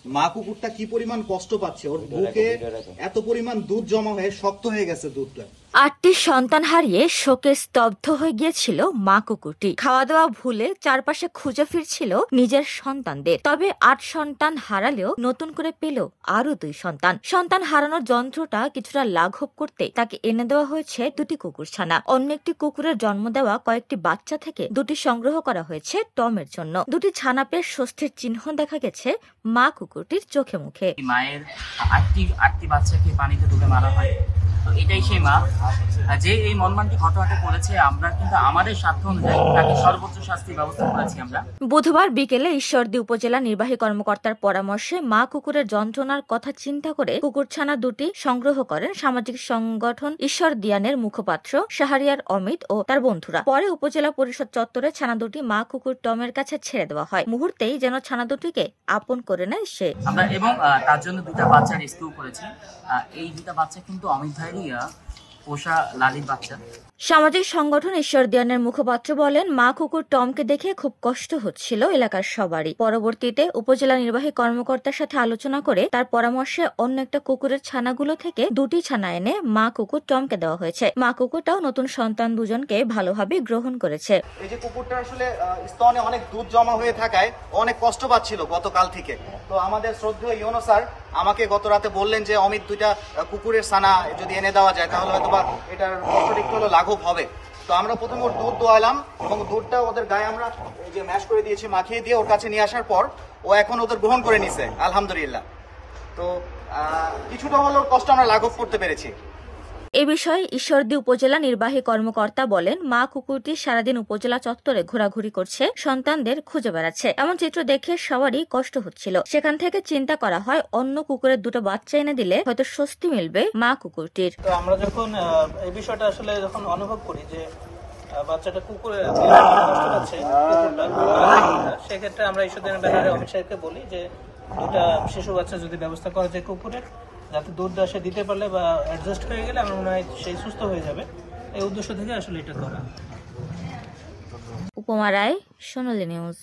মা কুকুরটা কি পরিমাণ কষ্ট পাচ্ছে, ওর বুকে এত পরিমাণ দুধ জমা হয়ে শক্ত হয়ে গেছে দুধটা। 8টি সন্তান হারিয়ে শোকে স্তব্ধ হয়ে গিয়েছিল মা কুকুরটি। খাওয়া দাওয়া ভুলে চারপাশে খুঁজে ফিরছিল নিজের সন্তানদের। তবে 8 সন্তান হারালেও নতুন করে পেল আরো 2 সন্তান। সন্তান হারানোর যন্ত্রটা কিছুটা লাঘব করতে তাকে এনে দেওয়া হয়েছে 2টি কুকুর ছানা। অন্য একটি কুকুরের জন্ম দেওয়া কয়েকটি বাচ্চা থেকে 2টি সংগ্রহ করা হয়েছে টমের জন্য। 2টি ছানা পেয়ে স্বস্তির চিহ্ন দেখা গেছে মা কুকুরটির চোখে মুখে। মায়ের আটটি বাচ্চাকে পানিতে ডুবে মারা হয়, তো এটাই সেই মা যে এই মর্মান্তিক ঘটনাটা করেছে। আমরা কিন্তু আমাদের স্বার্থ অনুযায়ী তাকে সর্বোচ্চ শাস্তির ব্যবস্থা করেছি। আমরা বুধবার বিকেলে ঈশ্বরদী উপজেলা নির্বাহী কর্মকর্তার পরামর্শে মা কুকুরের যন্ত্রণার কথা চিন্তা করে কুকুরছানা 2টি সংগ্রহ করেন সামাজিক সংগঠন ঈশ্বরদিয়ানের মুখপাত্র শাহরিয়ার অমিত ও তার বন্ধুরা। পরে উপজেলা পরিষদ চত্বরে ছানা 2টি মা কুকুর টমের কাছে ছেড়ে দেওয়া হয়। মুহূর্তেই যেন ছানা 2টিকে আপন করে নেয় সে। আমরা এবং তার জন্য 2টা বাচ্চা রেস্কিউ করেছি। এই 2টা বাচ্চা কিন্তু অমিত ভাইয়েরই পোষা লালির বাচ্চা। সামাজিক সংগঠন ঈশ্বরদিয়ানের মুখপাত্র বলেন, মা কুকুর টমকে দেখে খুব কষ্ট হচ্ছিল এলাকার সবারই। পরবর্তীতে উপজেলা নির্বাহী কর্মকর্তার সাথে আলোচনা করে তার পরামর্শে অন্য একটা কুকুরের ছানাগুলো থেকে 2টি ছানা এনে মা কুকুর টমকে দেওয়া হয়েছে। মা কুকুরটাও নতুন সন্তান 2জনকে ভালোভাবে গ্রহণ করেছে। এই যে কুকুরটা আসলে স্তনে অনেক দুধ জমা হয়ে থাকায় অনেক কষ্ট পাচ্ছিল গতকাল থেকে। তো আমাদের শ্রদ্ধেয় ইউনো স্যার আমাকে গত রাতে বললেন যে অমিত 2টা কুকুরের ছানা যদি এনে দেওয়া যায় তাহলে হয়তোবা এটার কষ্টটা একটু হলো লাঘব হবে। তো আমরা প্রথমে ওর দুধ দোয়ালাম এবং দুধটা ওদের গায়ে আমরা এই যে ম্যাশ করে দিয়েছি, মাখিয়ে দিয়ে ওর কাছে নিয়ে আসার পর ও এখন ওদের গ্রহণ করে নিছে আলহামদুলিল্লাহ। তো কিছুটা হলেও কষ্ট আমরা লাঘব করতে পেরেছি। এ বিষয়ে ঈশ্বরদী উপজেলা নির্বাহী কর্মকর্তা বলেন, মা কুকুরটি সারাদিন উপজেলা চত্বরে ঘোরাঘুরি করছে, সন্তানদের খুঁজে বেড়াচ্ছে। এমন চিত্র দেখে সবারই কষ্ট হচ্ছিল। সেখান থেকে চিন্তা করা হয় অন্য কুকুরের 2টো বাচ্চা এনে দিলে হয়তো স্বস্তি মিলবে মা কুকুরটির। তো আমরা যখন এই বিষয়টা আসলে যখন অনুভব করি যে বাচ্চাটা কুকুরের কষ্ট পাচ্ছে সেক্ষেত্রে আমরা ঈশ্বরদিয়ানের ব্যানারে অমিত সাহেবকে বলি যে 2টা শিশু বাচ্চা যদি ব্যবস্থা করা যায় কুকুরের, যাতে দুধ সে দিতে পারলে বা অ্যাডজাস্ট হয়ে গেলে আমার মনে হয় সেই সুস্থ হয়ে যাবে। এই উদ্দেশ্য থেকে আসলে এটা করা। উপমা রায়, সোনালী নিউজ।